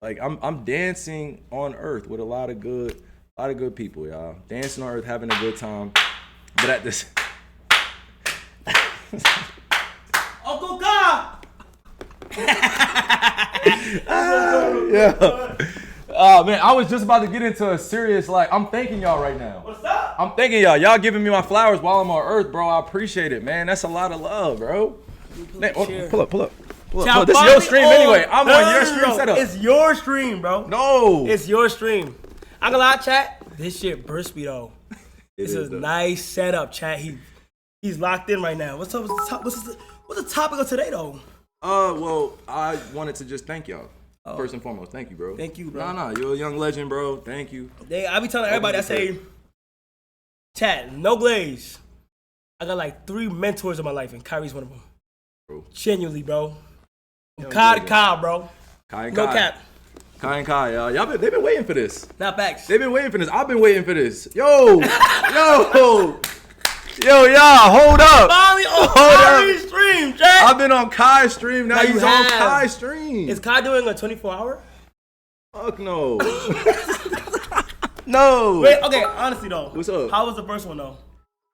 Like I'm dancing on earth with a lot of good people, y'all. Dancing on earth, having a good time. But at this Uncle God. Yeah. Oh man, I was just about to get into a serious, like, I'm thanking y'all right now. What's up? I'm thanking y'all. Y'all giving me my flowers while I'm on earth, bro. I appreciate it, man. That's a lot of love, bro. Man, pull up. This is your stream anyway. I'm on your stream setup. It's your stream, bro. No. It's your stream. I'm gonna lie, chat. This shit burst me though. This is a nice setup, chat. He's locked in right now. What's up? What's the topic of today though? Well, I wanted to just thank y'all. First and foremost, thank you, bro. Thank you, bro. Nah, you're a young legend, bro. Thank you. I be telling everybody, I say, chat, no glaze. I got like 3 mentors in my life, and Kyrie's one of them. Bro. Genuinely, bro. Kai to Kai, bro. Kai and no Kai. cap. Kai and Kai, y'all they've been waiting for this. Not facts. They've been waiting for this. I've been waiting for this. Yo, y'all, hold up. Finally on Kyrie's stream, chat. I've been on Kai's stream. Now he's on Kai's stream. Is Kai doing a 24-hour? Fuck no. No. Wait, okay, honestly though. What's up? How was the first one though?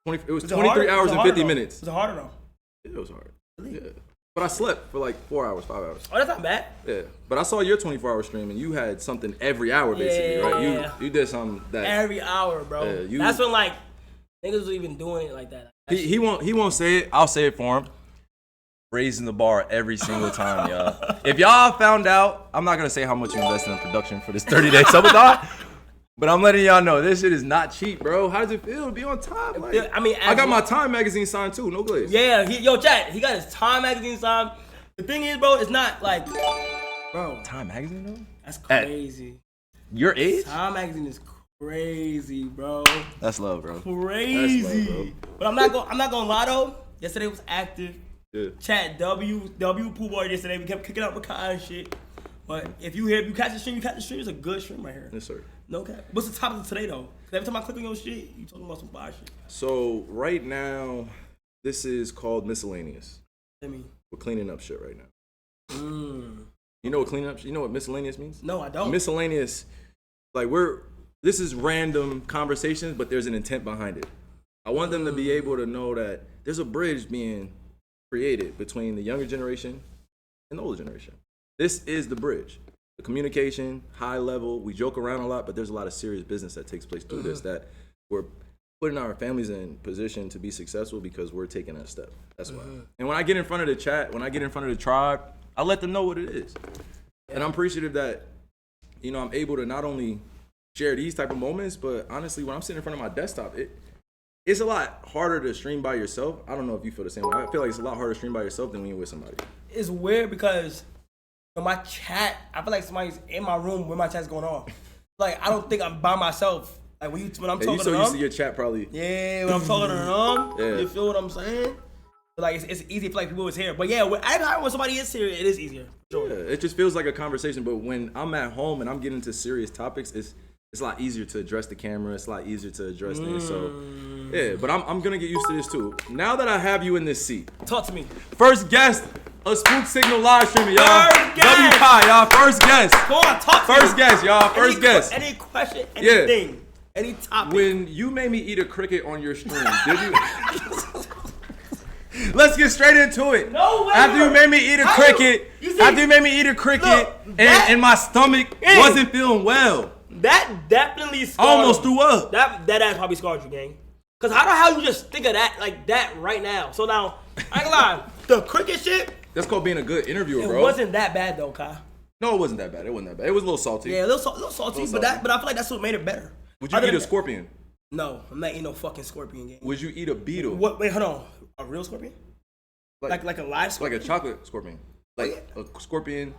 It was 23 hours and 50 minutes. Was it harder though? It was hard. Really? Yeah. But I slept for like 4 hours, 5 hours. Oh, that's not bad. Yeah. But I saw your 24-hour stream and you had something every hour basically, right? You did something that every hour, bro. That's when like niggas was even doing it like that. He won't say it. I'll say it for him. Raising the bar every single time, y'all. If y'all found out, I'm not gonna say how much you invested in production for this 30-day subathon, but I'm letting y'all know this shit is not cheap, bro. How does it feel to be on time? Like, I got my Time magazine signed too, no glaze. Yeah, chat. He got his Time magazine signed. The thing is, bro, it's not like, bro. Time magazine though? That's crazy. At your age? Time magazine is crazy, bro. That's love, bro. Crazy. That's love, bro. But I'm not gonna lie though. Yesterday was active. Yeah. Chat W Pooh Boy yesterday. We kept kicking out with Kai and shit. But if you catch the stream, It's a good stream right here. Yes, sir. No cap. What's the topic of today though? Cause every time I click on your shit, you talking about some fire shit. So right now, this is called miscellaneous. I mean, we're cleaning up shit right now. You know what cleaning up? You know what miscellaneous means? No, I don't. Miscellaneous, like this is random conversations, but there's an intent behind it. I want them to be able to know that there's a bridge being created between the younger generation and the older generation. This is the bridge. The communication, high level, we joke around a lot, but there's a lot of serious business that takes place through this, that we're putting our families in position to be successful because we're taking that step. That's why. And when I get in front of the chat, when I get in front of the tribe, I let them know what it is. And I'm appreciative that, I'm able to not only share these type of moments, but honestly, when I'm sitting in front of my desktop, it's a lot harder to stream by yourself. I don't know if you feel the same way. I feel like it's a lot harder to stream by yourself than when you're with somebody. It's weird because in my chat, I feel like somebody's in my room when my chat's going on. Like, I don't think I'm by myself. Like, when I'm talking to them. You so used to your chat probably. Yeah, when I'm talking to them, you feel what I'm saying? But like, it's easy for like people was here. But yeah, when somebody is here, it is easier. Sure. Yeah, it just feels like a conversation. But when I'm at home and I'm getting into serious topics, it's a lot easier to address the camera. It's a lot easier to address things. So, yeah, but I'm going to get used to this too. Now that I have you in this seat. Talk to me. First guest of Spook Signal live streaming, y'all. WPI, y'all. First guest. Come on, talk to me. First guest, y'all. First guest. Any question, anything, any topic. When you made me eat a cricket on your stream, did you? Let's get straight into it. No way. After you made me eat a cricket, and my stomach wasn't feeling well. That definitely scarred almost threw up. That ass probably scarred you, gang. Cause how the hell you just think of that like that right now? So now, I ain't gonna lie, the cricket shit. That's called being a good interviewer, bro. It wasn't that bad though, Kai. No, it wasn't that bad. It wasn't that bad. It was a little salty. Yeah, a little salty, but I feel like that's what made it better. Would you eat a scorpion? No, I'm not eating no fucking scorpion, gang. Would you eat a beetle? What? Wait, hold on. A real scorpion? Like a live scorpion? Like a chocolate scorpion. Like a scorpion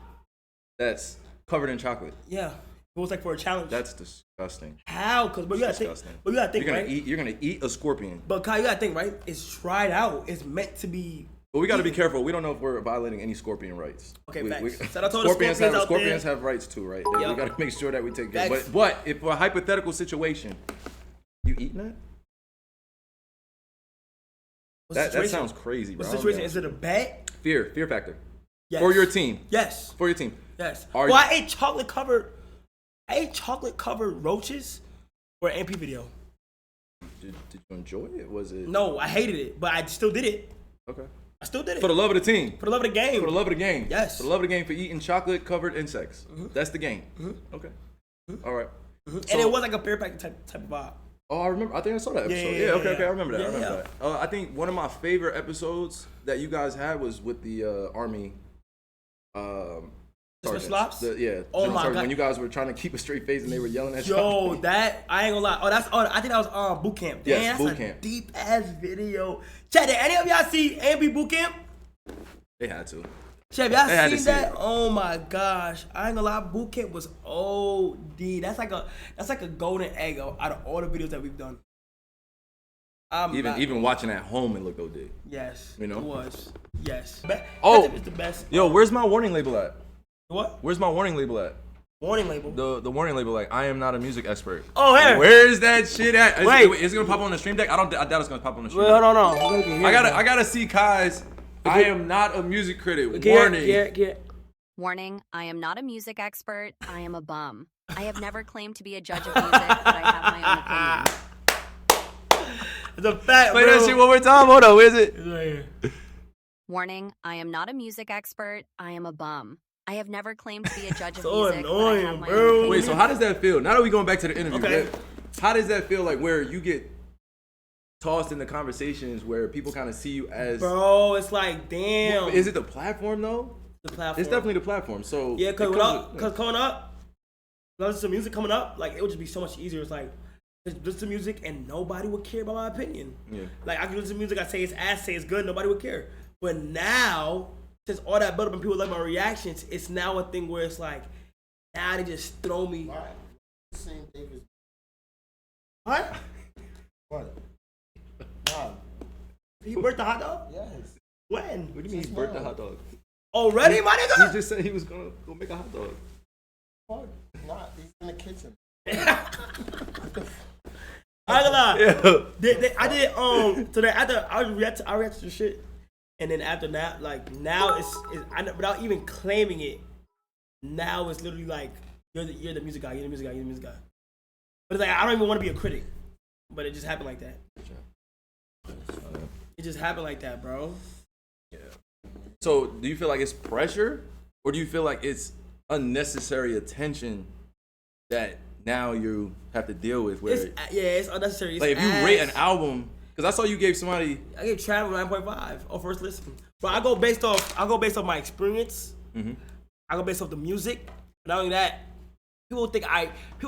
that's covered in chocolate. Yeah. It was like for a challenge. That's disgusting. How? Because you gotta think, right? You're gonna eat a scorpion. But Kai, you gotta think, right? It's tried out. It's meant to be. But we gotta be careful. We don't know if we're violating any scorpion rights. Okay, facts. Scorpions have rights too, right? Yep. We gotta make sure that we take care. But if for a hypothetical situation, you eating that? That sounds crazy, bro. What's the situation? Is it a bet? Fear factor. Yes. For your team. Yes. For your team. Yes. Are Well, you- I ate chocolate covered roaches for an MP video. Did you enjoy it? Was it? No, I hated it, but I still did it. Okay. I still did it. For the love of the team. For the love of the game. For the love of the game. Yes. For the love of the game, for eating chocolate covered insects. That's the game. Okay. All right. And it was like a beer packet type of vibe. Oh, I remember. I think I saw that episode. Yeah, Okay. I remember that. Yeah, I remember that. I think one of my favorite episodes that you guys had was with the Army. Special ops? Oh my Sergeant, God. when you guys were trying to keep a straight face and they were yelling at you. Yo, that I ain't gonna lie. I think that was boot camp. Damn, Yes, that's boot a camp. deep ass video. Chat, did any of y'all see A&B boot camp? They had to. Chat, y'all They had to seen see that? it. Oh my gosh, I ain't gonna lie. Boot camp was OD. That's like a golden egg out of all the videos that we've done. Even watching at home, it looked OD. Yes, You know? it was. Yes. Oh. It's the best. Yo, where's my warning label at? What? Where's my warning label at? Warning label. The warning label, like, I am not a music expert. Oh, here. Where is that shit at? Wait. Is it gonna pop on the stream deck? I doubt it's gonna pop on the stream Wait, deck. hold on. I gotta see Kai's. I am not a music critic. Get, Warning. get. Warning, I am not a music expert. I am a bum. I have never claimed to be a judge of music, but I have my own opinion. It's a fact, Play bro. that shit one more time. Hold on. Where's it? It's right here. Warning, I am not a music expert. I am a bum. I have never claimed to be a judge of So music, but I annoying, have my bro. own opinion. Wait, so how does that feel? Now that we going back to the interview, Okay. how does that feel like where you get tossed into conversations where people kind of see you as... Bro, it's like, damn. Is it the platform though? the platform? It's definitely the platform. So Yeah, it because comes with- coming up, listen to music coming up, like, it would just be so much easier. It's like, just listen to music and nobody would care about my opinion. Yeah. Like, I can listen to music, I say it's ass, say it's good, nobody would care. But now, since all that built up and people like my reactions, it's now a thing where it's like, now they just throw me. Why? Same Davis. What? What? Nah. He burnt the hot dog? Yes. When? What do you mean he burnt the hot dog? Already, my He nigga? just said he was gonna go make a hot dog. Fuck. Nah, he's in the kitchen. I ain't gonna lie. Yeah. I did today after I reacted to the shit, and then after that, like now it's without even claiming it, now it's literally like you're the music guy, you're the music guy. But it's like I don't even want to be a critic, but it just happened like that. It just happened like that, bro. Yeah. So do you feel like it's pressure, or do you feel like it's unnecessary attention that now you have to deal with? Where It's unnecessary. It's like if you ass. rate an album, because I saw you gave somebody. I give Travel 9.5 on first listen, but I go based off my experience. Mm-hmm. I go based off the music. Not only that, people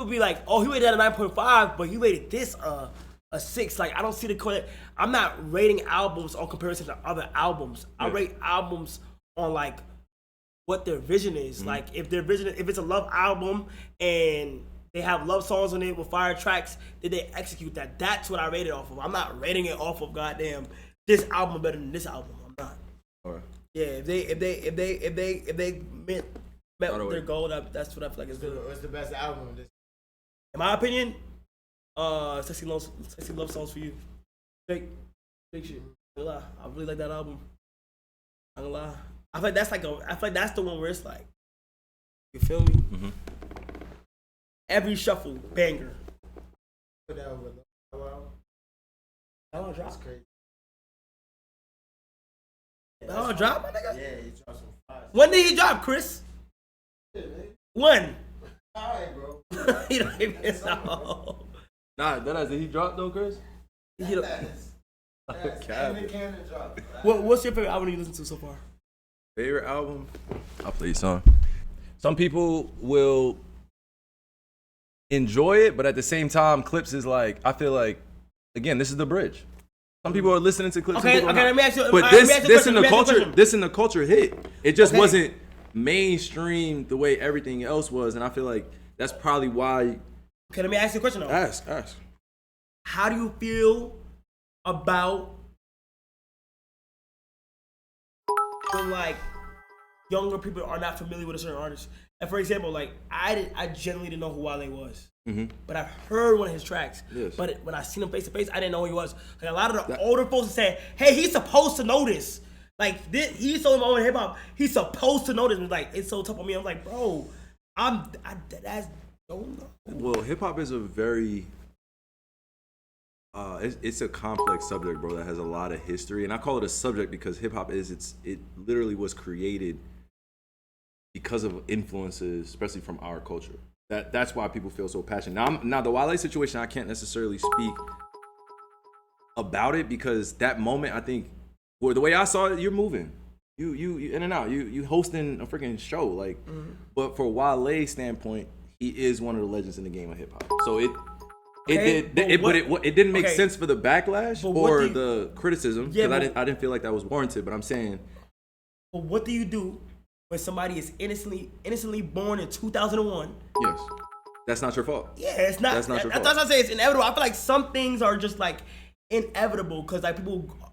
be like, oh, he rated that a 9.5, but he rated this a 6. Like, I don't see the correlation. I'm not rating albums on comparison to other albums. I Yeah. rate albums on like what their vision is. Like, if their vision, if it's a love album and they have love songs on it with fire tracks, did they execute that? That's what I rate it off of. I'm not rating it off of goddamn this album better than this album. I'm not. All right. Yeah, if they met Alright. their goal, that's what I feel like is good. What's the best album? In my opinion, sexy love songs for you. Big shit. I really like that album. I'm gonna lie. I feel like that's the one where it's like, you feel me? Mm-hmm. Every shuffle banger. Put that over. I don't drop. That's crazy. I don't drop, my nigga. Yeah, he dropped some fire. When did he drop, Chris? Yeah, man. When? Alright, bro. He don't even know. Nah, did he drop though, Chris? He don't- Yes. Cap. And the cannon drop. What's your favorite album you listened to so far? Favorite album? I'll play you some. Some people will enjoy it, but at the same time, Clips is like, I feel like, again, this is the bridge. Some people are listening to Clips. Okay, some people okay, are let me ask you- not. But let me ask you a this question, in the let me ask you a culture, question. this in the culture hit. It just Okay. wasn't mainstream the way everything else was, and I feel like that's probably why. Okay, let me ask you a question though. Ask. How do you feel about when like younger people are not familiar with a certain artist? And for example, like I genuinely didn't know who Wale was, but I've heard one of his tracks. Yes. But when I seen him face to face, I didn't know who he was. Like a lot of the older folks are saying, "Hey, he's supposed to know this." Like this, he's so involved in hip hop. He's supposed to know this. Like it's so tough on me. I'm like, bro, that's don't know. Well, hip hop is a very it's a complex subject, bro, that has a lot of history. And I call it a subject because hip hop it literally was created because of influences, especially from our culture. That's why people feel so passionate. Now the Wale situation, I can't necessarily speak about it because that moment, I think, well, the way I saw it, you're moving. You in and out. You hosting a freaking show. Like, but for Wale's standpoint, he is one of the legends in the game of hip hop. So it didn't make sense for the backlash or the criticism because I didn't feel like that was warranted. But I'm saying, but what do you do when somebody is innocently born in 2001? Yes, that's not your fault. Yeah, it's not. That's not your fault. That's what I'm saying. It's inevitable. I feel like some things are just like inevitable because like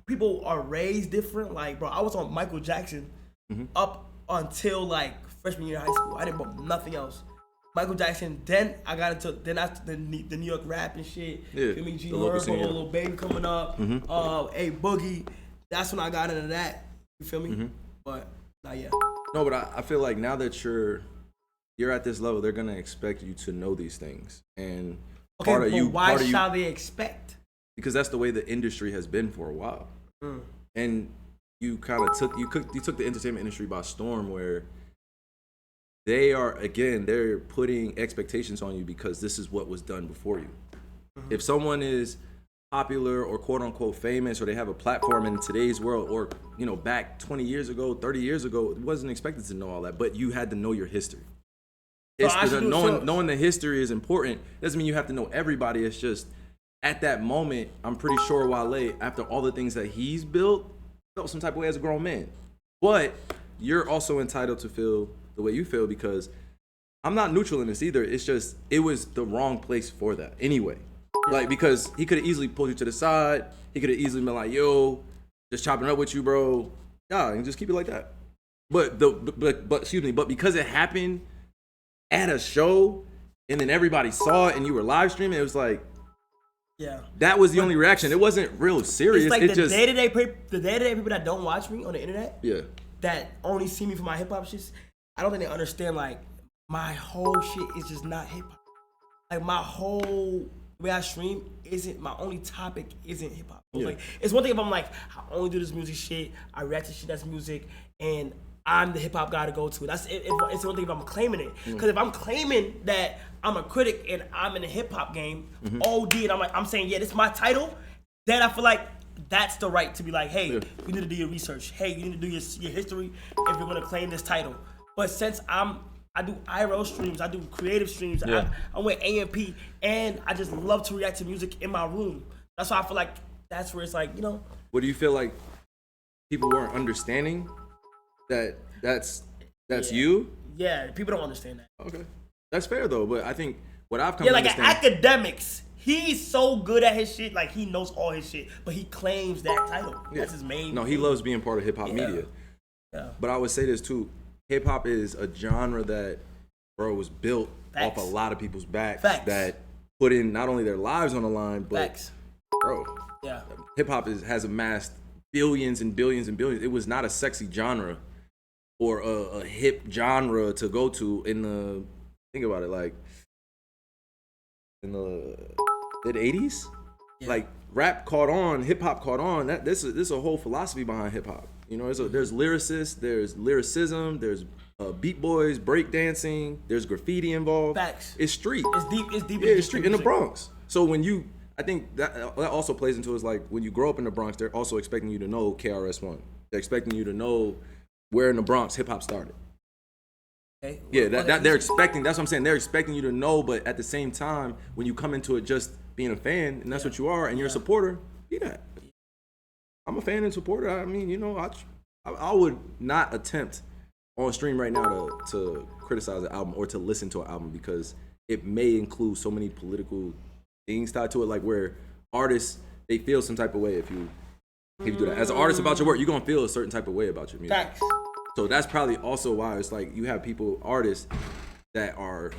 people are raised different. Like, bro, I was on Michael Jackson up until like freshman year of high school. I didn't bump nothing else. Michael Jackson. Then I got into the New York rap and shit. Yeah, Give me G the local Herbo, scene, yeah. Little Baby coming up. A Boogie. That's when I got into that. You feel me? But not yet. No, but I feel like now that you're at this level, they're gonna expect you to know these things. And why shall they expect? Because that's the way the industry has been for a while. And you kind of took the entertainment industry by storm, where they're putting expectations on you because this is what was done before you. If someone is popular or quote unquote famous, or they have a platform in today's world, or back 20 years ago, 30 years ago, it wasn't expected to know all that, but you had to know your history. Knowing the history is important. Doesn't mean you have to know everybody. It's just at that moment, I'm pretty sure Wale, after all the things that he's built, felt some type of way as a grown man. But you're also entitled to feel the way you feel, because I'm not neutral in this either. It's just, it was the wrong place for that anyway. Like, because he could have easily pulled you to the side. He could have easily been like, yo, just chopping up with you, bro. Yeah, and just keep it like that. But because it happened at a show and then everybody saw it and you were live streaming, it was like, yeah, that was the only reaction. It wasn't real serious. It's like the day-to-day people that don't watch me on the internet, that only see me for my hip hop shit. I don't think they understand. Like, my whole shit is just not hip hop. Like, my whole way I stream isn't, my only topic isn't hip hop. Like, it's one thing if I'm like, I only do this music shit, I react to shit that's music, and I'm the hip hop guy to go to. That's it. It's one thing if I'm claiming it. Because if I'm claiming that I'm a critic and I'm in the hip hop game, OD, and I'm saying, yeah, this is my title, then I feel like that's the right to be like, hey, you need to do your research. Hey, you need to do your history if you're gonna claim this title. But since I do IRL streams, I do creative streams, I'm with AMP, and I just love to react to music in my room. That's why I feel like that's where it's like, What do you feel like people weren't understanding? That's you? Yeah, people don't understand that. Okay. That's fair though, but I think what I've come to to like understand... academics, he's so good at his shit, like he knows all his shit, but he claims that title. That's his main No, he loves being part of hip hop media. Yeah. But I would say this too. Hip hop is a genre that, bro, was built off a lot of people's backs that put in not only their lives on the line, but bro, hip hop has amassed billions and billions and billions. It was not a sexy genre or a hip genre to go to in the, think about it, like in the mid 80s. Like, rap caught on, hip hop caught on. This is a whole philosophy behind hip hop. There's lyricists, there's lyricism, there's beat boys, break dancing, there's graffiti involved. Facts. It's street. It's deep. Yeah, it's street in the Bronx. So when I think that also plays into, is like, when you grow up in the Bronx, they're also expecting you to know KRS-One. They're expecting you to know where in the Bronx hip hop started. Okay. Yeah, that they're expecting. That's what I'm saying. They're expecting you to know, but at the same time, when you come into it just being a fan, and that's what you are, and you're a supporter, be that. I'm a fan and supporter. I mean, I would not attempt on stream right now to criticize an album or to listen to an album, because it may include so many political things tied to it, like where artists, they feel some type of way if you do that. As an artist about your work, you're gonna feel a certain type of way about your music. Facts. So that's probably also why it's like you have artists that are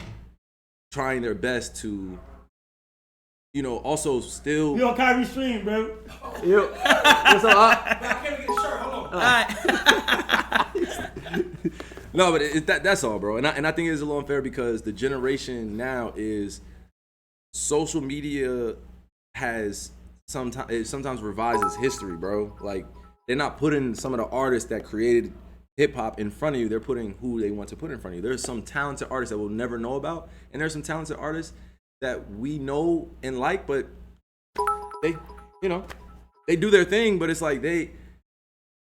trying their best to, also still. You on Kyrie stream, bro? What's up? I can't get a shirt. Hold No, but that's all, bro. And I think it's a little unfair because the generation now is social media has sometimes revises history, bro. Like they're not putting some of the artists that created hip hop in front of you. They're putting who they want to put in front of you. There's some talented artists that we'll never know about, and there's some talented artists that we know and like, but they do their thing. But it's like they've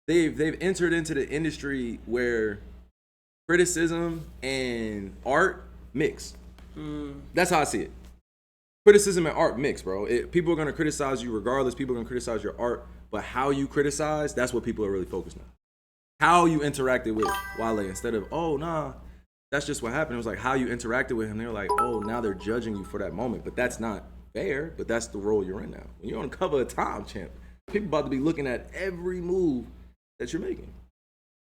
entered into the industry where criticism and art mix. That's how I see it. Criticism and art mix, bro. People are gonna criticize you regardless. People are gonna criticize your art, but how you criticize, that's what people are really focused on. How you interacted with Wale instead of, oh nah, that's just what happened. It was like how you interacted with him. They're like, oh, now they're judging you for that moment, but that's not fair. But that's the role you're in now. When you're on the cover of Time, champ, people about to be looking at every move that you're making.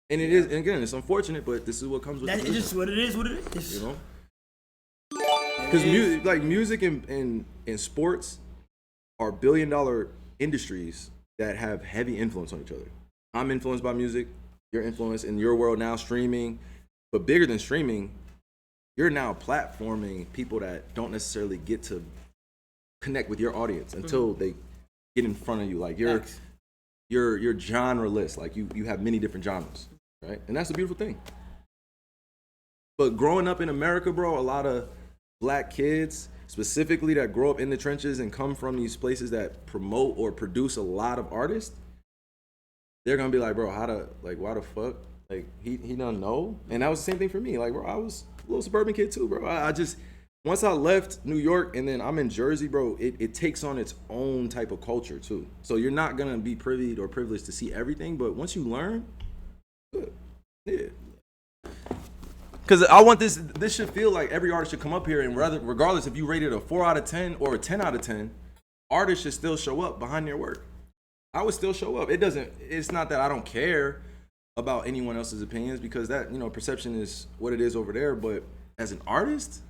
And it is, and again, it's unfortunate, but this is what comes with That's the just what it is. What it is. You know, because music and sports are billion-dollar industries that have heavy influence on each other. I'm influenced by music. You're influenced in your world now, streaming. But bigger than streaming, you're now platforming people that don't necessarily get to connect with your audience until they get in front of you. Like you're genre-less. Like you have many different genres, right? And that's a beautiful thing. But growing up in America, bro, a lot of black kids specifically that grow up in the trenches and come from these places that promote or produce a lot of artists, they're gonna be like, bro, why the fuck? Like he doesn't know. And that was the same thing for me. Like, bro, I was a little suburban kid too, bro. I just once I left New York and then I'm in Jersey, bro, it takes on its own type of culture too. So you're not gonna be privy or privileged to see everything, but once you learn, good. Yeah. Because I want this should feel like every artist should come up here and regardless if you rated a 4 out of 10 or a 10 out of 10, artists should still show up behind their work. I would still show up. It's not that I don't care about anyone else's opinions because that, perception is what it is over there. But as an artist,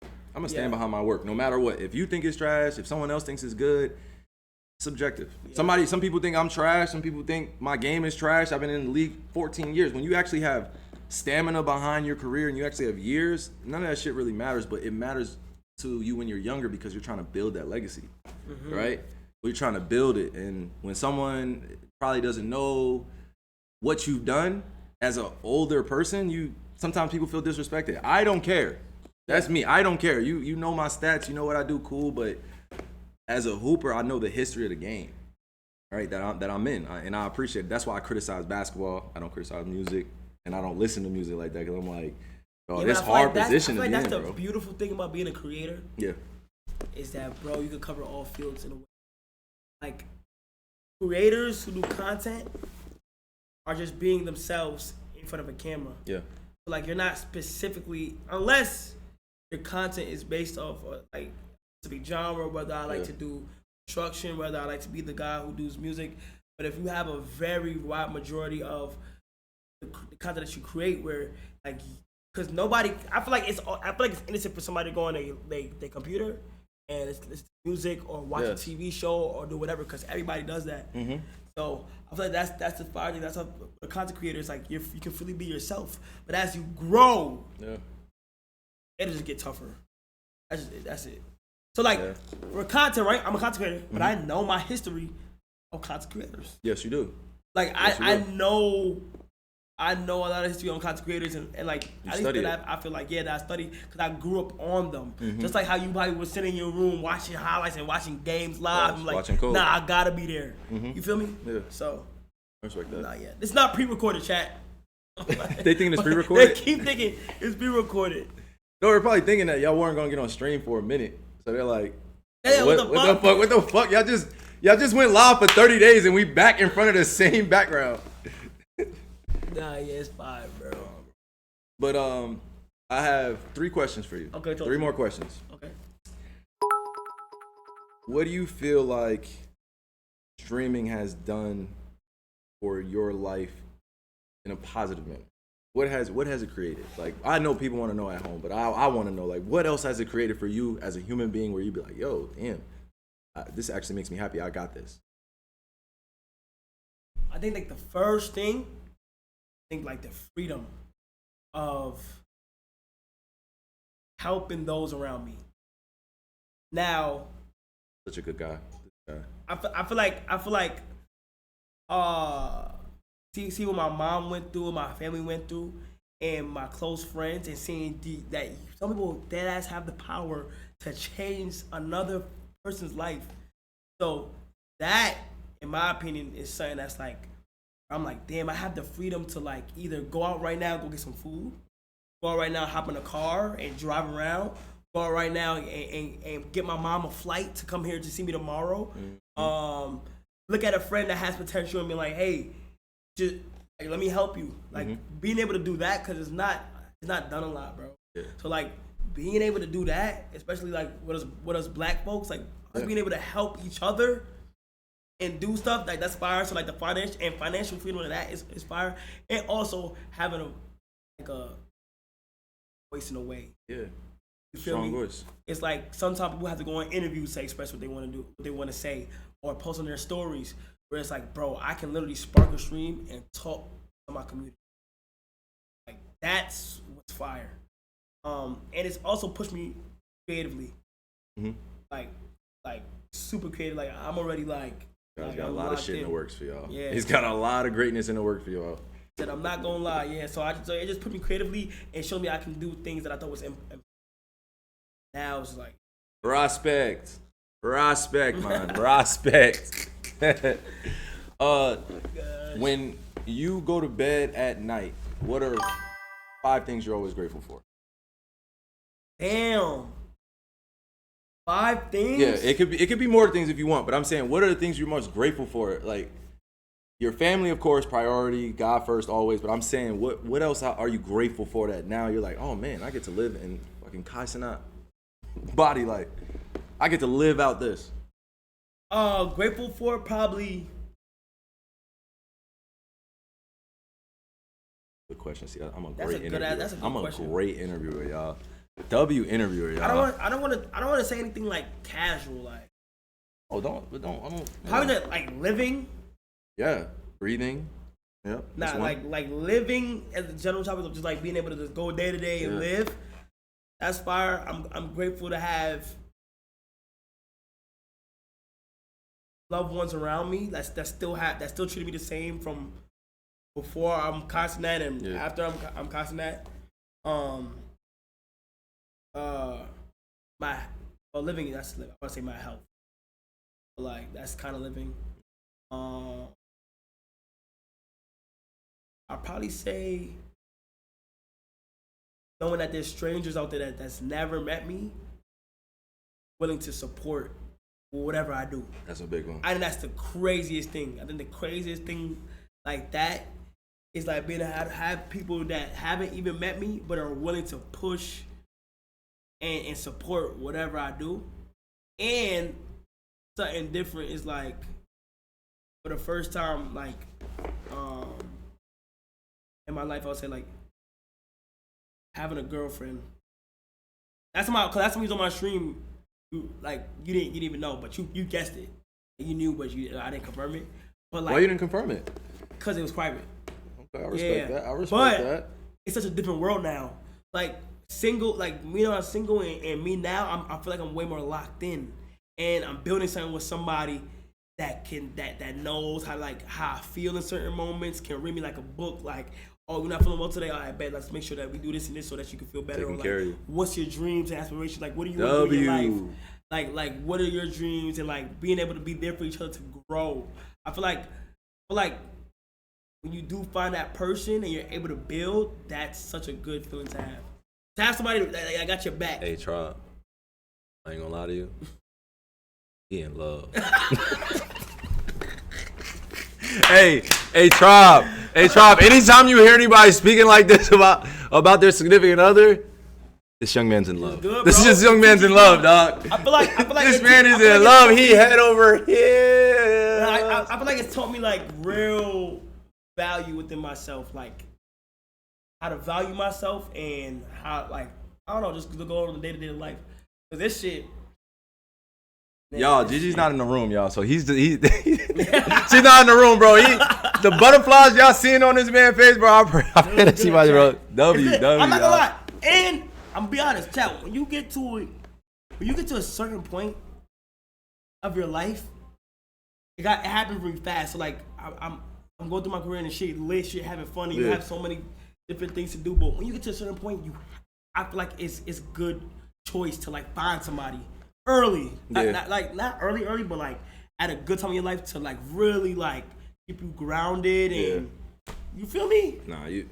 I'm gonna stand behind my work no matter what. If you think it's trash, if someone else thinks it's good, it's subjective. Yeah. Some people think I'm trash. Some people think my game is trash. I've been in the league 14 years. When you actually have stamina behind your career and you actually have years, none of that shit really matters, but it matters to you when you're younger because you're trying to build that legacy, right? You're trying to build it, and when someone probably doesn't know what you've done as an older person, sometimes people feel disrespected. I don't care. That's me. I don't care. You know my stats. You know what I do. Cool, but as a hooper, I know the history of the game, right? That I'm in, and I appreciate it. That's why I criticize basketball. I don't criticize music. And I don't listen to music like that because I'm like, oh, that's hard position to be in, bro. That's the beautiful thing about being a creator. Yeah. Is that, bro, you can cover all fields in a way. Like, creators who do content are just being themselves in front of a camera. Yeah. Like, you're not specifically, unless your content is based off of, like, specific genre, whether I like to do construction, whether I like to be the guy who does music. But if you have a very wide majority of the content that you create where like because nobody I feel like it's innocent for somebody to go on their computer and listen to music or watch a TV show or do whatever because everybody does that. So I feel like that's the fire thing. That's how the content creator is like you can fully be yourself, but as you grow, it'll just get tougher. That's it. So like for content, right? I'm a content creator, but I know my history of content creators. Yes, you do. Like I know a lot of history on content creators and like you at least that I feel like that I studied because I grew up on them. Just like how you probably was sitting in your room watching highlights and watching games live. I'm like, nah, I gotta be there. You feel me? Yeah. So I respect that. Not yet. It's not pre-recorded, chat. They thinking it's pre-recorded? They keep thinking it's pre-recorded. No, they're probably thinking that y'all weren't gonna get on stream for a minute. So they're like, hey, what the fuck? Y'all just went live for 30 days and we back in front of the same background. Nah, yeah, it's fine, bro. But I have 3 questions for you. Okay, 3 more questions. Okay. What do you feel like streaming has done for your life in a positive manner? What has it created? Like, I know people want to know at home, but I want to know, like, what else has it created for you as a human being where you'd be like, yo, damn, this actually makes me happy. I got this. I think like the first thing, I think like the freedom of helping those around me. Now, Such a good guy. I feel like see what my mom went through, what my family went through, and my close friends, and seeing that some people dead ass have the power to change another person's life. So that, in my opinion, is something that's like, I'm like, damn, I have the freedom to like either go out right now, go get some food, go out right now, hop in a car and drive around, go out right now and get my mom a flight to come here to see me tomorrow. Look at a friend that has potential and be like, hey, just like, let me help you. Like being able to do that, because it's not done a lot, bro. Yeah. So like being able to do that, especially like with us black folks, like us being able to help each other and do stuff, like that's fire. So like the financial freedom of that is fire, and also having a voice in a way. Yeah. You feel Strong me? voice. It's like sometimes people have to go on interviews to express what they want to do, what they want to say, or post on their stories. Where it's like, bro, I can literally spark a stream and talk to my community. Like that's what's fire. And it's also pushed me creatively. Like super creative. Like I'm already like. He's got a lot of shit in the works for y'all. Yeah. He's got a lot of greatness in the work for y'all. Said I'm not gonna lie, yeah. So it just put me creatively and showed me I can do things that I thought was now it's like Respect, man. Respect. When you go to bed at night, what are 5 things you're always grateful for? damn. 5 things? Yeah, it could be more things if you want, but I'm saying, what are the things you're most grateful for? Like your family, of course, priority, God first, always. But I'm saying, what else are you grateful for that now you're like, oh man, I get to live in fucking Kai Cenat body life. I get to live out this. Grateful for probably. Good question. See, I'm a That's great a good interviewer. that's a good I'm a question. great interviewer, y'all. W interviewer, y'all. I don't want to say anything like casual, like. Oh, don't. Probably that, like living. Yeah, breathing. Yep. Nah, like living as a general topic of just like being able to just go day to day and live. That's fire. I'm grateful to have loved ones around me that still treat me the same from before I'm Kai Cenat and after I'm Kai Cenat. Living, that's living. I want to say my health, but like that's kind of living. I'll probably say knowing that there's strangers out there that's never met me, willing to support whatever I do. That's a big one. I think that's the craziest thing. I think the craziest thing like that is like being able to have people that haven't even met me but are willing to push and support whatever I do. And something different is like for the first time like in my life I would say like having a girlfriend. That's my, cause that's when he was on my stream. You didn't even know, but you guessed it. You knew, but I didn't confirm it. But like, why you didn't confirm it? Cause it was private. Okay, I respect that. I respect but that. It's such a different world now. Like single, like me when I'm single and me now, I feel like I'm way more locked in, and I'm building something with somebody that knows how I feel in certain moments, can read me like a book, like. Oh, you're not feeling well today? All right, bet. Let's make sure that we do this and this so that you can feel better. Taking or care of you. What's your dreams and aspirations? Like, what do you want to do in your life? Like, what are your dreams? And like, being able to be there for each other to grow. I feel like when you do find that person and you're able to build, that's such a good feeling to have. To have somebody that got your back. Hey, Trop, I ain't gonna lie to you. He in love. Hey, Trop. Anytime you hear anybody speaking like this about their significant other, this young man's in love. Good, this young man's in love, dog. I feel like this man is in love. He head over here. I feel like it's taught me like real value within myself, like how to value myself and how like I don't know, just to go on the day-to-day life. Cause this shit, Y'all, Gigi's not in the room, y'all. So she's not in the room, bro. The butterflies y'all seeing on this man's face, bro. I pray to see my bro. W. I'm not gonna lie, and I'm gonna be honest, chat. When you get to a certain point of your life, it happens really fast. So like, I'm going through my career and shit, lit shit, having fun. And you have so many different things to do, but when you get to a certain point, I feel like it's good choice to like find somebody early, not early, but like at a good time in your life to like really like keep you grounded and you feel me? Nah, you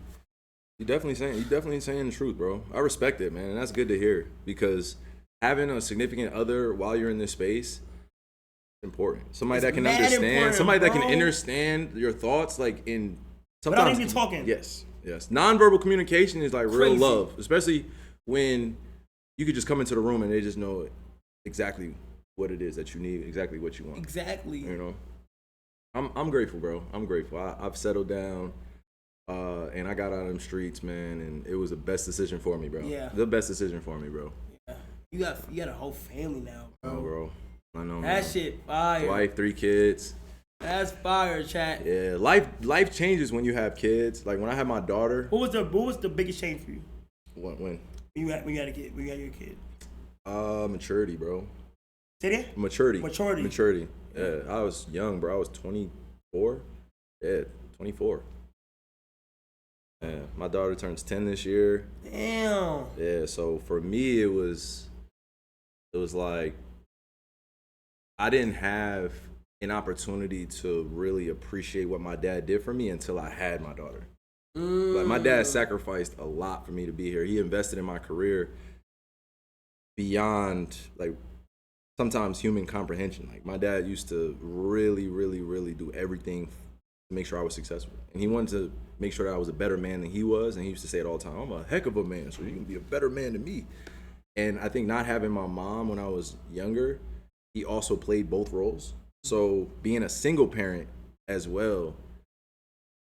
definitely saying the truth, bro. I respect it, man, and that's good to hear because having a significant other while you're in this space is important. Somebody that can understand, somebody that can understand your thoughts, like in sometimes. Without even talking. Yes. Nonverbal communication is like real love, especially when you could just come into the room and they just know exactly what it is that you need, exactly what you want. Exactly. You know, I'm grateful, bro. I'm grateful. I've settled down, and I got out of them streets, man, and it was the best decision for me, bro. Yeah. The best decision for me, bro. Yeah. You got a whole family now, bro. Oh, bro. I know, that man. shit fire. Wife, 3 kids. That's fire, chat. Yeah, life changes when you have kids. Like when I had my daughter. What was the biggest change for you? When? When you had a kid. When you had your kid. Maturity, bro. Say that? Maturity. Yeah, I was young, bro. I was 24. Yeah, 24. Yeah, my daughter turns 10 this year. Damn. Yeah, so for me, it was like I didn't have an opportunity to really appreciate what my dad did for me until I had my daughter. Like my dad sacrificed a lot for me to be here. He invested in my career beyond like sometimes human comprehension. Like my dad used to really, really, really do everything to make sure I was successful. And he wanted to make sure that I was a better man than he was. And he used to say it all the time, I'm a heck of a man, so you can be a better man than me. And I think not having my mom when I was younger, he also played both roles. So being a single parent as well,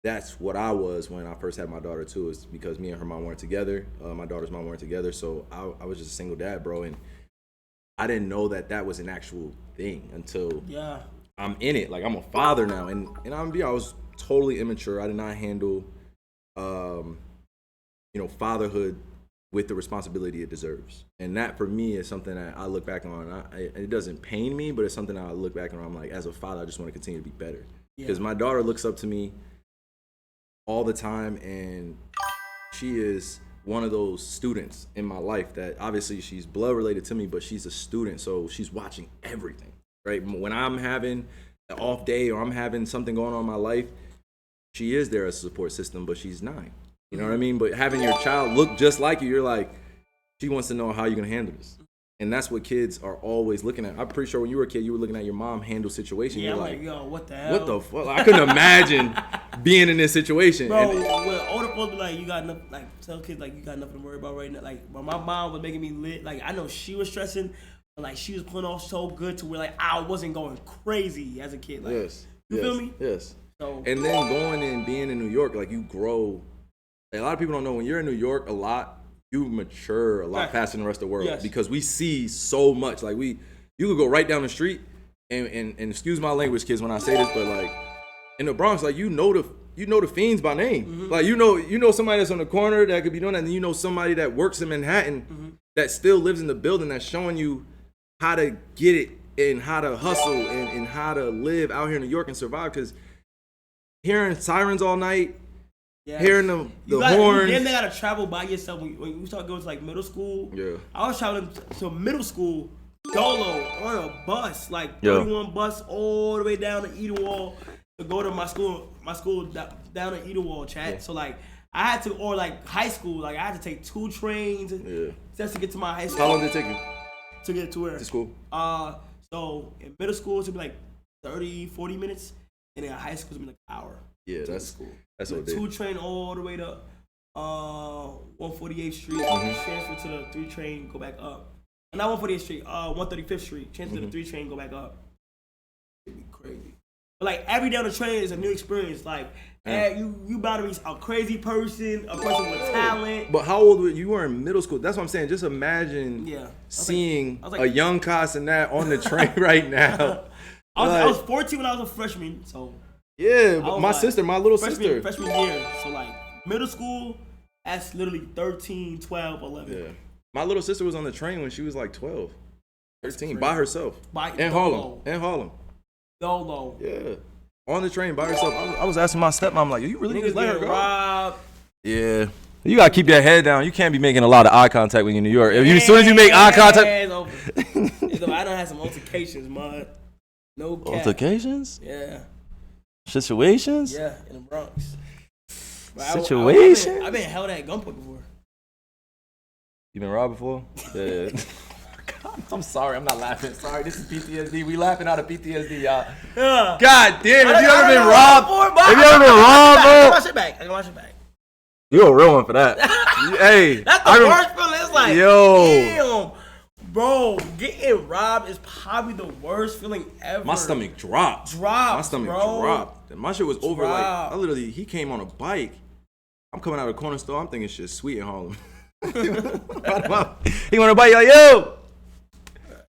that's what I was when I first had my daughter too, is because me and her mom weren't together. My daughter's mom weren't together. So I was just a single dad, bro. And I didn't know that was an actual thing until I'm in it. Like I'm a father now. And I was totally immature. I did not handle, fatherhood with the responsibility it deserves. And that for me is something that I look back on. It doesn't pain me, but it's something I look back on. I'm like, as a father, I just want to continue to be better. Because my daughter looks up to me all the time, and she is one of those students in my life that obviously she's blood related to me, but she's a student, so she's watching everything, right? When I'm having an off day or I'm having something going on in my life, she is there as a support system, but she's 9. You know what I mean? But having your child look just like you, you're like, she wants to know how you're gonna handle this. And that's what kids are always looking at. I'm pretty sure when you were a kid, you were looking at your mom handle situations. Yeah, you're like, yo, what the hell? What the fuck? I couldn't imagine being in this situation. Bro, when older folks be like, you got nothing, like, tell kids, like, you got nothing to worry about right now. Like, when my mom was making me lit, like, I know she was stressing, but, like, she was pulling off so good to where, like, I wasn't going crazy as a kid. Like, you feel me? Yes. So, and then going and being in New York, like, you grow. Like, a lot of people don't know, when you're in New York a lot, you mature a lot faster than the rest of the world because we see so much. Like you could go right down the street and excuse my language, kids, when I say this, but like in the Bronx, like you know the fiends by name. Mm-hmm. Like you know somebody that's on the corner that could be doing that, and you know somebody that works in Manhattan that still lives in the building that's showing you how to get it and how to hustle and how to live out here in New York and survive. Because hearing sirens all night. Yeah. Hearing the horns. Then they gotta travel by yourself when you start going to like middle school. Yeah. I was traveling to middle school solo on a bus, like 31 bus all the way down to Edenwald to go to my school down to Edenwald, chat. Yeah. So like I had to, or like high school, like I had to take 2 trains just to get to my high school. How long did it take you? To get to where? To school. So in middle school it would be like 30, 40 minutes, and in high school it would be like an hour. Yeah, that's school. That's what 2 train all the way to 148th Street, transfer to the 3 train, go back up. Not 148th Street, 135th Street, transfer to the 3 train, go back up. It'd be crazy. But like every day on the train is a new experience. Like And you about to be a crazy person, a person with talent. But how old were you? You were in middle school. That's what I'm saying. Just imagine seeing a young Kai Cenat on the train right now. I was 14 when I was a freshman, so yeah. But my little sister. Freshman year. So like middle school, that's literally 13, 12, 11. Yeah. My little sister was on the train when she was like 12, 13, by herself. In Harlem. YOLO. Yeah. On the train by herself. I was asking my stepmom, like, you really just let her go? Robbed. Yeah. You gotta keep your head down. You can't be making a lot of eye contact when you're in New York. As soon as you make eye contact. I done had some altercations, man. No cap. Altercations? Yeah. Situations? Yeah, in the Bronx. Situation? I've been held at gunpoint before. You been robbed before? Yeah. I'm sorry, I'm not laughing. Sorry, this is PTSD. We laughing out of PTSD, y'all. Yeah. God damn, have you ever been robbed? Have you ever been robbed, bro? I can watch it back. You a real one for that. Hey. That's the worst feeling. It's like, yo. Damn. Bro, getting robbed is probably the worst feeling ever. My stomach dropped. My stomach dropped. And my shit was over like, he came on a bike. I'm coming out of the corner store. I'm thinking shit sweet in Harlem. He want to bite you like,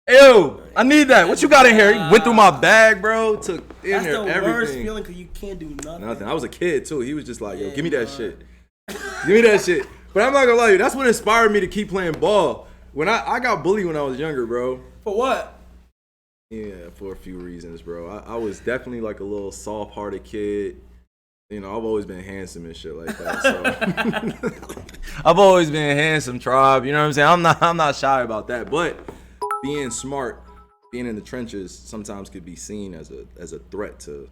yo, I need that. What you got in here? He went through my bag, bro. Took in there everything. That's the worst feeling because you can't do nothing. I was a kid too. He was just like, yo, give me that shit. Give me that shit. But I'm not gonna lie to you, that's what inspired me to keep playing ball. When I got bullied when I was younger, bro. For what? Yeah, for a few reasons, bro. I was definitely like a little soft-hearted kid. You know, I've always been handsome and shit like that. So I've always been handsome, tribe. You know what I'm saying? I'm not shy about that. But being smart, being in the trenches, sometimes could be seen as a threat to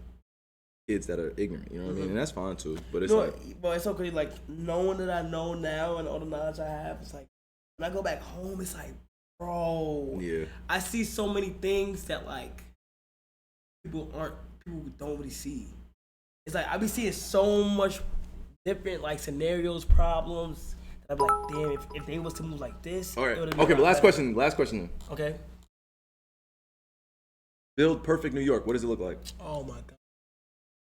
kids that are ignorant. You know what I mean? And that's fine too. But it's but it's okay. Like knowing that I know now and all the knowledge I have, it's like when I go back home, it's like, bro. Yeah. I see so many things that like people don't really see. It's like I be seeing so much different like scenarios, problems. I'm like, damn, if they was to move like this. All right. Okay, but last question. Okay. Build perfect New York. What does it look like? Oh my God.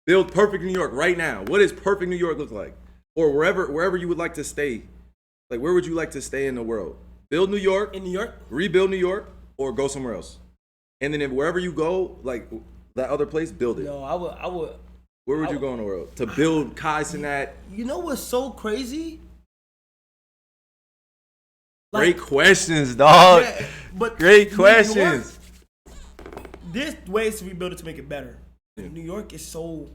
Build perfect New York right now. What does perfect New York look like? Or wherever you would like to stay. Like, where would you like to stay in the world? Build New York. In New York? Rebuild New York, or go somewhere else. And then if wherever you go, like that other place, build it. No, I would. Where would you go in the world to build Kai Cenat? You know what's so crazy? Great questions, dog. Yeah, but great questions. There's ways to rebuild it to make it better. Yeah. New York is so,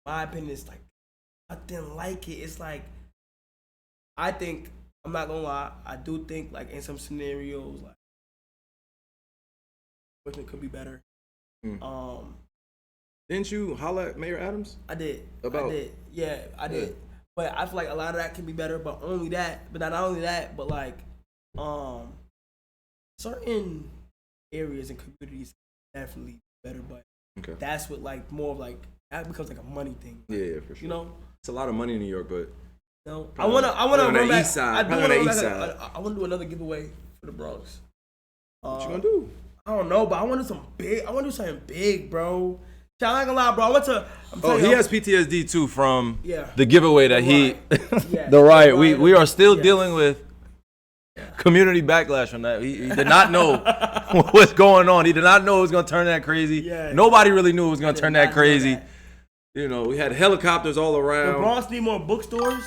my opinion, it's like, I didn't like it. It's like, I think, I'm not gonna lie, I do think like in some scenarios, like, it could be better. Didn't you holler at Mayor Adams? I did. Yeah, I did. Yeah. But I feel like a lot of that can be better, but not only that, but like certain areas and communities definitely better, but that's what like more of like that becomes like a money thing. Like, yeah, for sure. You know? It's a lot of money in New York, but no. I wanna run back. East side. I wanna do another giveaway for the Bronx. What you gonna do? I don't know, but I wanna do something big, bro. I'm not gonna lie, bro. He has PTSD too from the giveaway that the riot. We are still dealing with community backlash from that. He did not know what's going on. He did not know it was gonna turn that crazy. Yeah. Nobody really knew it was gonna turn that crazy. You know, we had helicopters all around. The Bronx need more bookstores.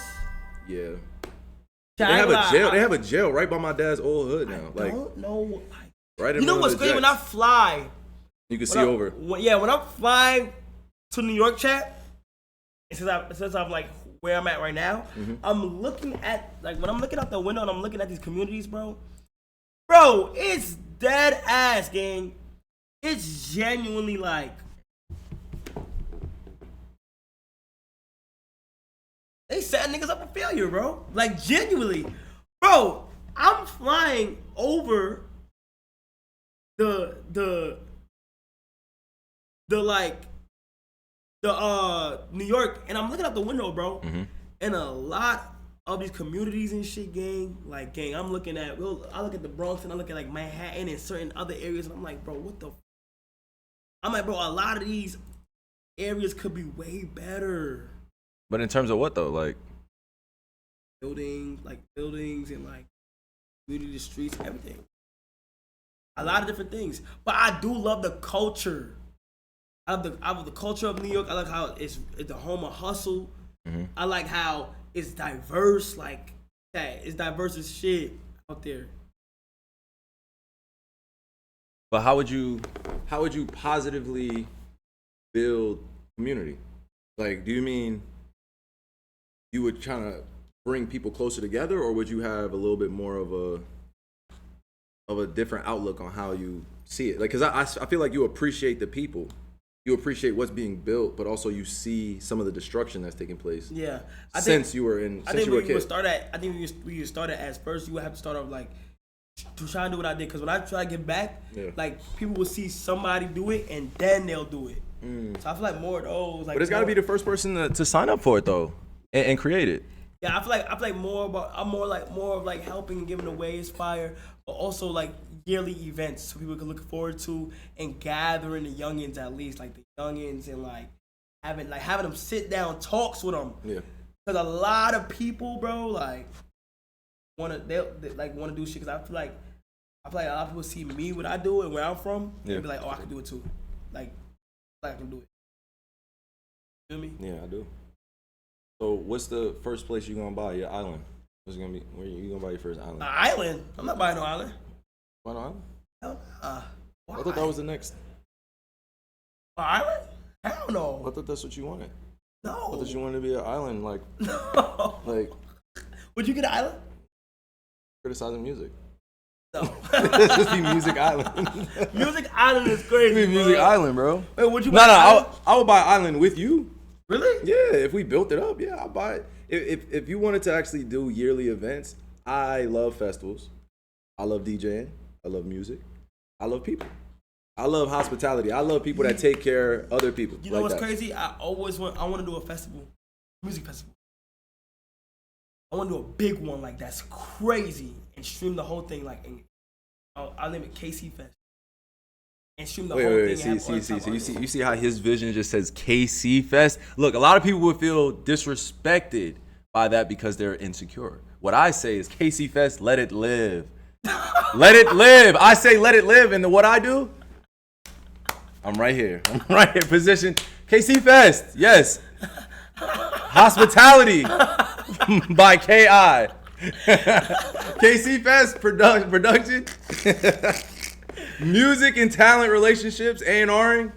Yeah. They have a jail. They have a jail right by my dad's old hood now. I don't know. Right in you know what's crazy? When I fly. You can see over. When I'm flying to New York, chat, since I'm like where I'm at right now, I'm looking at like when I'm looking out the window and I'm looking at these communities, bro, it's dead ass, gang. It's genuinely like they set niggas up for failure, bro. Like genuinely, bro. I'm flying over the New York, and I'm looking out the window, bro, and a lot of these communities and shit, gang, I'm looking at, I look at the Bronx and I look at like Manhattan and certain other areas, and I'm like, bro, a lot of these areas could be way better. But in terms of what though? Like Buildings and like community streets, everything. A lot of different things. But I do love the culture. I love the culture of New York. I like how it's the home of hustle. Mm-hmm. I like how it's diverse. Like that, it's diverse as shit out there. But how would you positively build community? Like, do you mean you would try to bring people closer together, or would you have a little bit more of a different outlook on how you see it? Like, because I feel like you appreciate the people, you appreciate what's being built, but also you see some of the destruction that's taking place. Yeah, Since you were a kid. We would start at as first. You would have to start off like to try and do what I did, because when I try to get back, like people will see somebody do it and then they'll do it. So I feel like more of those. Like, but it's got to be the first person to sign up for it though, and create it. Yeah, I feel like more of like helping and giving away is fire, but also like yearly events so people can look forward to and gathering the youngins, at least like the youngins, and like having them sit down talks with them. Yeah, because a lot of people, bro, like wanna they wanna do shit. Because I feel like a lot of people see me what I do and where I'm from, and be like, oh, I can do it too. Like I can do it. You feel me? Yeah, I do. So what's the first place you gonna buy your island? What's it gonna be? Where you gonna buy your first island? An island? I'm not buying no island. Why not island? Hell nah. Why? I thought that was the next. An island? Hell no. I thought that's what you wanted. No. I thought you wanted to be an island, like, no. Like. Would you get an island? Criticizing music. No. Just be Music Island. Music Island is crazy. Be Music Island, bro. Wait, would you buy an island? I would buy an island with you. Really? Yeah, if we built it up, yeah, I'll buy it. If you wanted to actually do yearly events, I love festivals. I love DJing. I love music. I love people. I love hospitality. I love people that take care of other people. You know what's crazy? I want to do a festival, music festival. I want to do a big one like that's crazy and stream the whole thing like. I'll name it KC Fest. And stream the whole thing. You see how his vision just says KC Fest? Look, a lot of people would feel disrespected by that because they're insecure. What I say is KC Fest, let it live. Let it live. I say let it live, and then what I do? I'm right here. Position KC Fest. Yes. Hospitality by KI. KC Fest production. Music and talent relationships, A&Ring,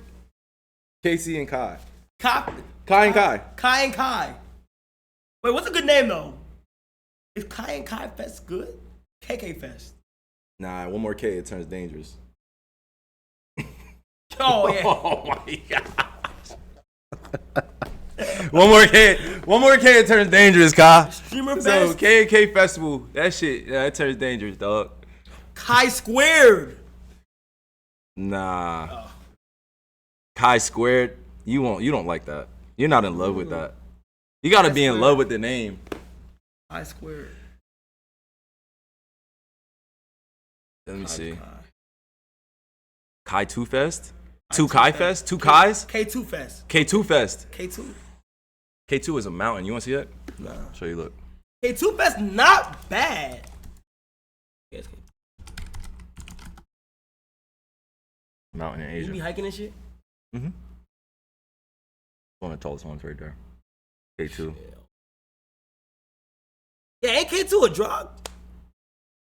KC and Kai. Kai and Kai. Kai and Kai. Wait, what's a good name though? Is Kai and Kai Fest good? KK Fest. Nah, one more K, it turns dangerous. Oh yeah. Oh my gosh. One more K, it turns dangerous, Kai. Streamer so Fest. K&K Festival, that shit, yeah, it turns dangerous, dog. Kai Squared. Nah. Oh. Kai Squared, you don't like that. You're not in love with that. You gotta be in love with the name. Kai Squared. Let me see. Kai 2 Fest? 2 Kai Fest? 2 Kais? K2 Fest. K2 Fest. K2. K2 is a mountain. You wanna see that? Nah. Show you, look. K2 Fest not bad. Yes. Mountain in Asia. You be hiking and shit? Mm-hmm. One of the tallest ones right there. K2. Yeah, ain't K2 a drug?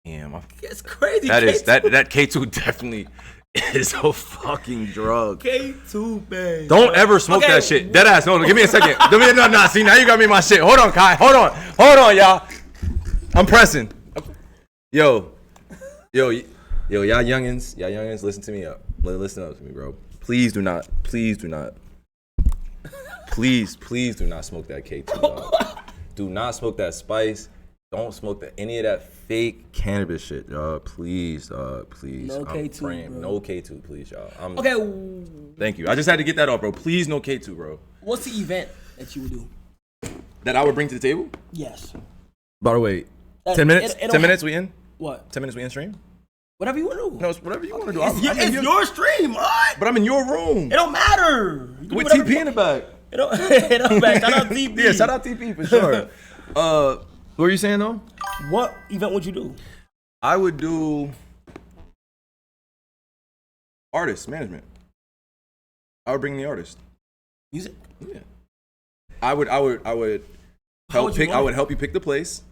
Damn, it's crazy. That is that K2 definitely is a fucking drug. K2, man. Don't ever smoke that shit. Dead ass. No, give me a second. No. See, now you got me in my shit. Hold on, Kai. Hold on, y'all. I'm pressing. Yo, y'all youngins, listen to me up. Listen up to me, bro. Please do not smoke that K2, dog. Do not smoke that spice. Don't smoke any of that fake cannabis shit, dog. Please, dog. Please. No K2, bro. No K2, please, y'all. Okay. Thank you. I just had to get that off, bro. Please, no K2, bro. What's the event that you would do? That I would bring to the table? Yes. By the way, 10 minutes? 10 minutes we in? What? 10 minutes we in stream? Whatever you want to do. No, it's whatever you want to do. It's your stream, what? But I'm in your room. It don't matter. You can do With whatever TP you in the back. It don't matter. Shout out TP. Yeah, shout out TP for sure. What were you saying though? What event would you do? I would do artist management. I would bring the artist. Music? Yeah. I would How help would you pick. want I it? would help you pick the place.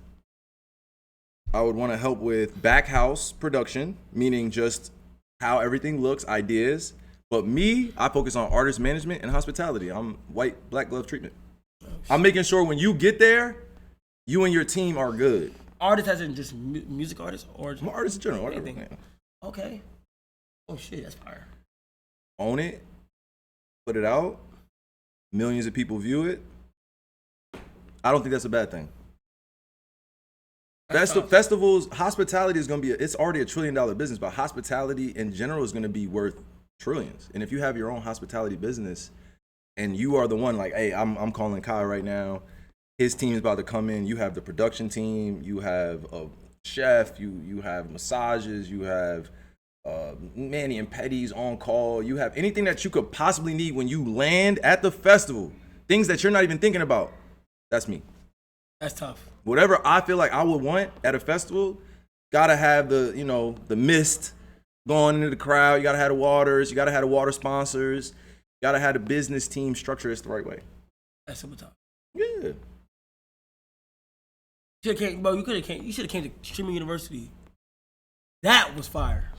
I would want to help with back house production, meaning just how everything looks, ideas. But me, I focus on artist management and hospitality. I'm white, black glove treatment. I'm making sure when you get there, you and your team are good. Artist as in just music artist or I'm an artist in general. Whatever. anything? Okay. Oh shit, that's fire. Own it, put it out. Millions of people view it. I don't think that's a bad thing. Festivals, hospitality is going to be, it's already $1 trillion business, but hospitality in general is going to be worth trillions. And if you have your own hospitality business and you are the one like, hey, I'm calling Kai right now. His team is about to come in. You have the production team. You have a chef. You have massages. You have Manny and Petty's on call. You have anything that you could possibly need when you land at the festival. Things that you're not even thinking about. That's me. That's tough. Whatever I feel like I would want at a festival, gotta have the mist going into the crowd. You gotta have the waters. You gotta have the water sponsors. You gotta have the business team structure this the right way. That's super tough. Yeah. You should have came to Streaming University. That was fire.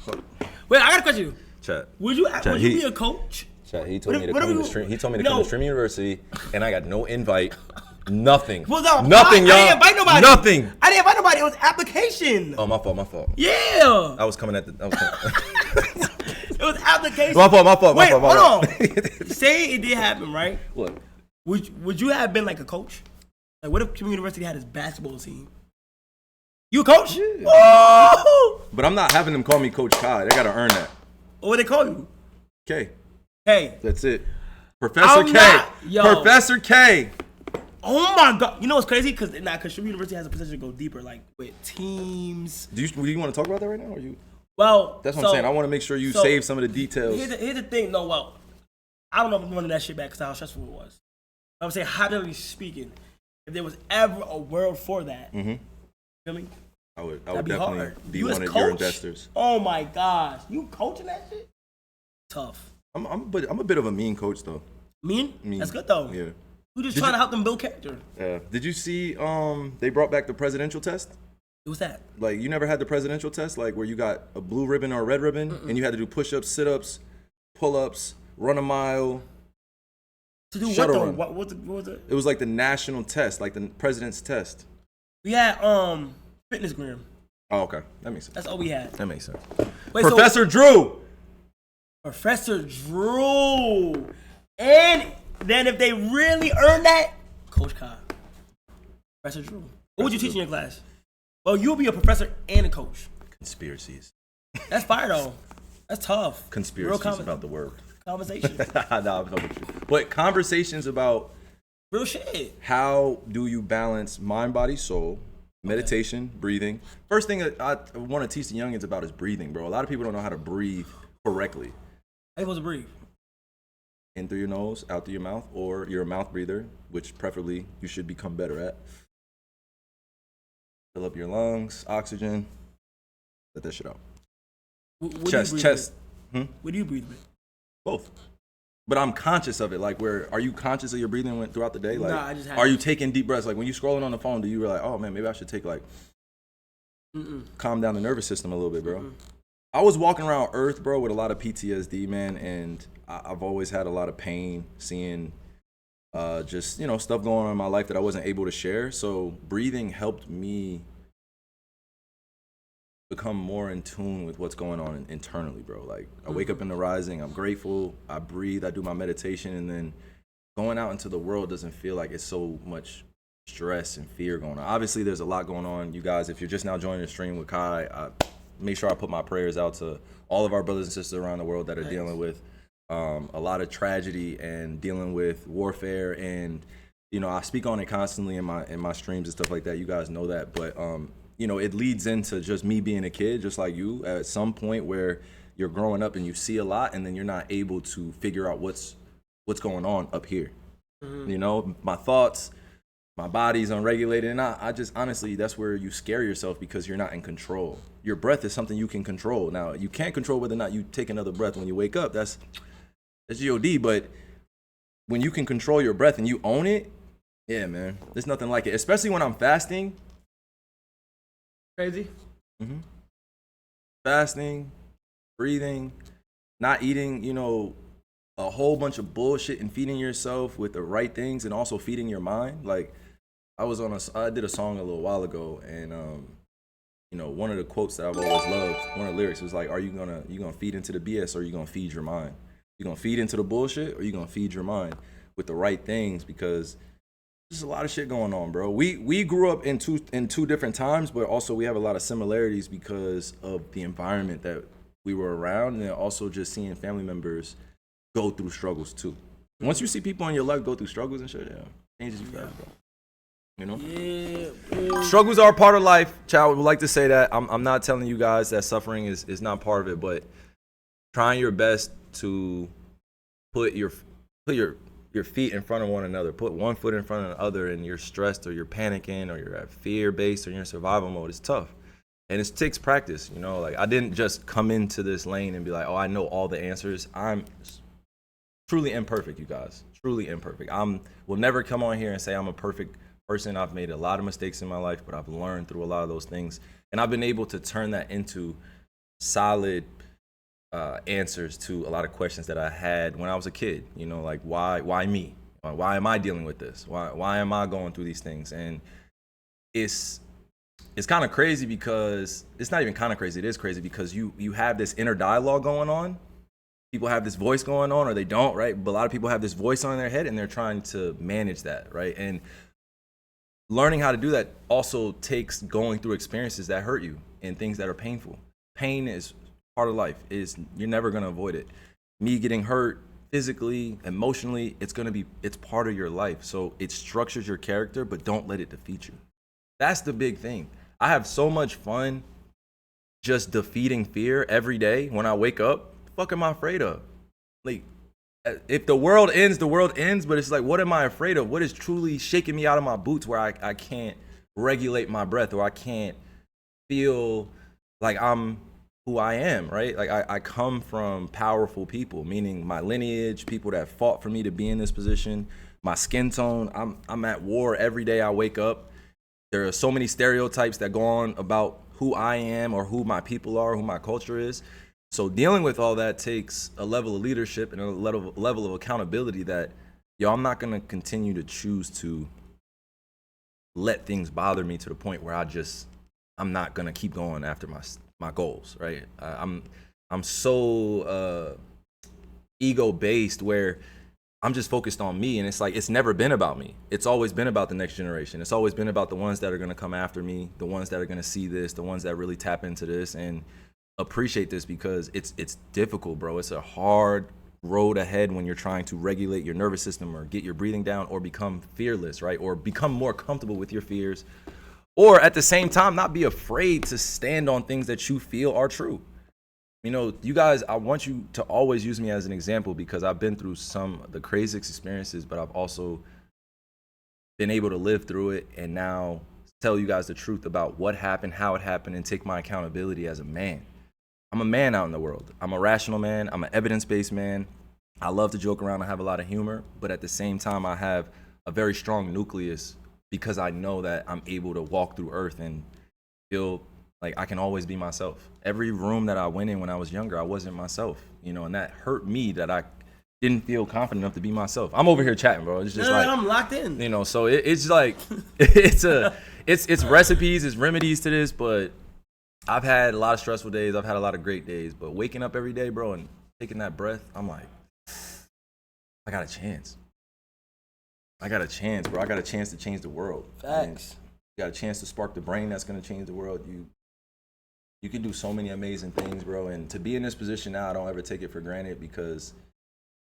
Wait, I got a question. Chat. Would you be a coach? Chat. He told me to What come are to we- stream. He told me to No. come to Streaming University, and I got no invite. Nothing. Well, no, Nothing, y'all. I didn't invite nobody. Nothing. I didn't invite nobody. It was application. Oh, my fault. Yeah. I was coming at the. It was application. My fault. Wait, my hold fault. on. Say it did happen, right? What? Would you have been like a coach? Like, what if Community University had his basketball team? You a coach? Yeah. Oh! But I'm not having them call me Coach Kai. They gotta earn that. What they call you? K. Hey. That's it. Professor I'm K. not- yo. Professor K. Oh my God. You know what's crazy? Because Community University has a position to go deeper, like with teams. Do you want to talk about that right now? Or you? Well, That's what I'm saying. I want to make sure you save some of the details. Here's the thing. No, well, I don't know if I'm running that shit back because how stressful it was. I'm saying, hypothetically speaking, if there was ever a world for that, you feel me? I would That'd be definitely hard. be You as one of your coach? investors. Oh my gosh, you coaching that shit? Tough. I'm a bit of a mean coach though. Mean? Mean. That's good though. Yeah. We're just Did trying you- to help them build character. Yeah. Did you see they brought back the presidential test? What's that? Like you never had the presidential test, like where you got a blue ribbon or a red ribbon, and you had to do push-ups, sit-ups, pull-ups, run a mile. To do Shuttle what though? run. What was it? It was like the national test, like the president's test. We had fitness gram. Oh, okay, that makes sense. That's all we had. That makes sense. Wait, so- Professor Drew. Professor Drew. And then if they really earn that, Coach Kai. Professor Drew. What would you teach in your class? Well, you'll be a professor and a coach. Conspiracies. That's fire though. That's tough. Conspiracies Real about the word. conversation. No, I'm talking with you. But conversations about Real shit. how do you balance mind, body, soul, meditation, breathing. First thing that I want to teach the youngins about is breathing, bro. A lot of people don't know how to breathe correctly. How you supposed to breathe? In through your nose, out through your mouth, or you're a mouth breather, which preferably you should become better at. Fill up your lungs, oxygen, let that shit out. What do you Chest, breathe chest, with? What do you breathe with? both. But I'm conscious of it. Like, are you conscious of your breathing throughout the day? Like, Nah, I just have are to. you taking deep breaths? Like, when you scrolling on the phone, do you realize, oh man, maybe I should take calm down the nervous system a little bit, bro? I was walking around Earth, bro, with a lot of PTSD, man, and I've always had a lot of pain seeing just, stuff going on in my life that I wasn't able to share. So breathing helped me become more in tune with what's going on internally, bro. Like, I wake up in the rising, I'm grateful, I breathe, I do my meditation, and then going out into the world doesn't feel like it's so much stress and fear going on. Obviously, there's a lot going on. You guys, if you're just now joining the stream with Kai, make sure I put my prayers out to all of our brothers and sisters around the world that are dealing with a lot of tragedy and dealing with warfare. And I speak on it constantly in my streams and stuff like that. You guys know that, but you know, it leads into just me being a kid, just like you, at some point where you're growing up and you see a lot, and then you're not able to figure out what's going on up here. You know, my thoughts, my body's unregulated, and I just honestly, that's where you scare yourself because you're not in control. Your breath is something you can control. Now, you can't control whether or not you take another breath when you wake up. That's God. But when you can control your breath and you own it, yeah, man, there's nothing like it. Especially when I'm fasting. Crazy. Fasting, breathing, not eating, you know, a whole bunch of bullshit and feeding yourself with the right things and also feeding your mind. Like I did a song a little while ago, and you know, one of the quotes that I've always loved, one of the lyrics was like, are you gonna feed into the BS, or are you gonna feed your mind? You gonna feed into the bullshit, or you gonna feed your mind with the right things? Because there's a lot of shit going on, bro. We grew up in two different times, but also we have a lot of similarities because of the environment that we were around, and then also just seeing family members go through struggles too. Once you see people in your life go through struggles and shit, yeah, changes you fast, bro. You know? Yeah. Struggles are a part of life. Child would like to say that. I'm not telling you guys that suffering is not part of it, but trying your best to put your feet in front of one another. Put one foot in front of the other, and you're stressed or you're panicking or you're at fear-based or you're in survival mode. It's tough. And it takes practice, you know? Like, I didn't just come into this lane and be like, oh, I know all the answers. I'm truly imperfect, you guys. Truly imperfect. Will never come on here and say I'm a perfect person. I've made a lot of mistakes in my life, but I've learned through a lot of those things. And I've been able to turn that into solid answers to a lot of questions that I had when I was a kid. You know, like, why me? Why am I dealing with this? Why am I going through these things? And it's kind of crazy, because it's not even kind of crazy. It is crazy because you have this inner dialogue going on. People have this voice going on, or they don't, right? But a lot of people have this voice on their head, and they're trying to manage that, right? And learning how to do that also takes going through experiences that hurt you and things that are painful. Pain is part of life. You're never gonna avoid it. Me getting hurt physically, emotionally, it's part of your life. So it structures your character, but don't let it defeat you. That's the big thing. I have so much fun just defeating fear every day. When I wake up, what the fuck am I afraid of? Like, if the world ends, the world ends, but it's like, what am I afraid of? What is truly shaking me out of my boots where I can't regulate my breath, or I can't feel like I'm who I am, right? Like, I come from powerful people, meaning my lineage, people that fought for me to be in this position, my skin tone. I'm at war every day I wake up. There are so many stereotypes that go on about who I am or who my people are, who my culture is. So dealing with all that takes a level of leadership and a level of accountability that, I'm not going to continue to choose to let things bother me to the point where I'm not going to keep going after my goals, right? I'm so ego-based where I'm just focused on me, and it's like, it's never been about me. It's always been about the next generation. It's always been about the ones that are gonna come after me, the ones that are gonna see this, the ones that really tap into this and appreciate this, because it's difficult, bro. It's a hard road ahead when you're trying to regulate your nervous system or get your breathing down or become fearless, right? Or become more comfortable with your fears. Or at the same time, not be afraid to stand on things that you feel are true. You know, you guys, I want you to always use me as an example, because I've been through some of the craziest experiences, but I've also been able to live through it and now tell you guys the truth about what happened, how it happened, and take my accountability as a man. I'm a man out in the world. I'm a rational man. I'm an evidence-based man. I love to joke around. I have a lot of humor, but at the same time, I have a very strong nucleus, because I know that I'm able to walk through earth and feel like I can always be myself. Every room that I went in when I was younger, I wasn't myself, you know, and that hurt me that I didn't feel confident enough to be myself. I'm over here chatting, bro. It's just I'm locked in. You know, so it's like, it's recipes, it's remedies to this, but I've had a lot of stressful days. I've had a lot of great days, but waking up every day, bro, and taking that breath, I'm like, I got a chance. I got a chance, bro. I got a chance to change the world. Facts. You got a chance to spark the brain that's gonna change the world. You can do so many amazing things, bro. And to be in this position now, I don't ever take it for granted, because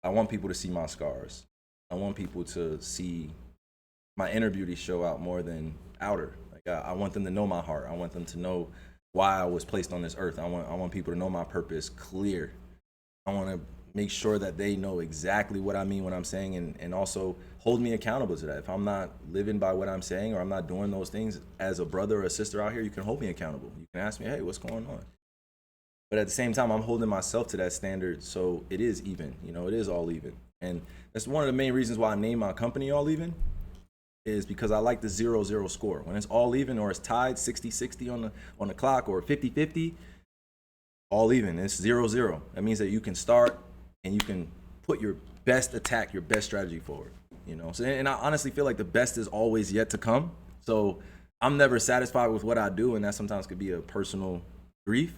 I want people to see my scars. I want people to see my inner beauty show out more than outer. Like, I want them to know my heart. I want them to know why I was placed on this earth. I want people to know my purpose clear. I want to make sure that they know exactly what I mean when I'm saying, and also hold me accountable to that. If I'm not living by what I'm saying or I'm not doing those things as a brother or a sister out here, you can hold me accountable. You can ask me, hey, what's going on? But at the same time, I'm holding myself to that standard, so it is even. You know, it is all even. And that's one of the main reasons why I named my company All Even, is because I like the 0-0 score. When it's all even or it's tied 60-60 on the clock or 50-50, all even. It's 0-0. That means that you can start and you can put your best attack, your best strategy forward. You know, so, and I honestly feel like the best is always yet to come. So I'm never satisfied with what I do, and that sometimes could be a personal grief.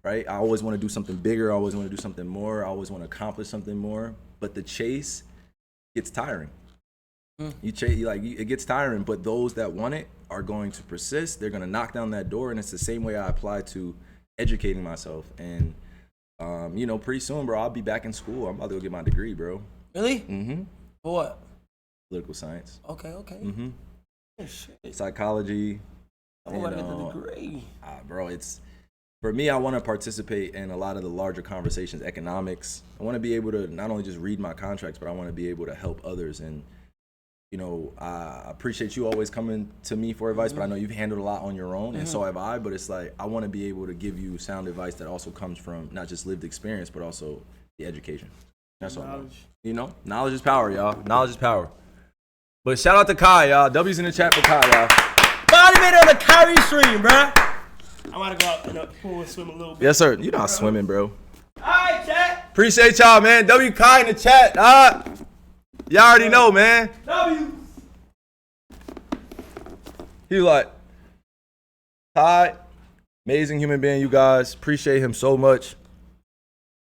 Right? I always want to do something bigger. I always want to do something more. I always want to accomplish something more. But the chase gets tiring. You chase, it gets tiring. But those that want it are going to persist. They're going to knock down that door. And it's the same way I apply to educating myself. And you know, pretty soon, bro, I'll be back in school. I'm about to go get my degree, bro. Really? Mm-hmm. For what? Political science. Okay. Mm-hmm. Oh, shit. Psychology. I'm about to get the degree. Bro, it's. For me, I want to participate in a lot of the larger conversations, economics. I want to be able to not only just read my contracts, but I want to be able to help others. And, you know, I appreciate you always coming to me for advice, but I know you've handled a lot on your own, and so have I. But it's like, I want to be able to give you sound advice that also comes from not just lived experience, but also the education. That's all. Knowledge. You know, knowledge is power, y'all. Knowledge is power. But shout out to Kai, y'all. W's in the chat for Kai, y'all. Finally made it on the Kyrie stream, bruh. I'm about to go out in the pool and swim a little bit. Yes, sir. You're not swimming, bro. All right, chat. Appreciate y'all, man. W Kai in the chat. Y'all already know, man. W. He like, Kai, amazing human being, you guys. Appreciate him so much.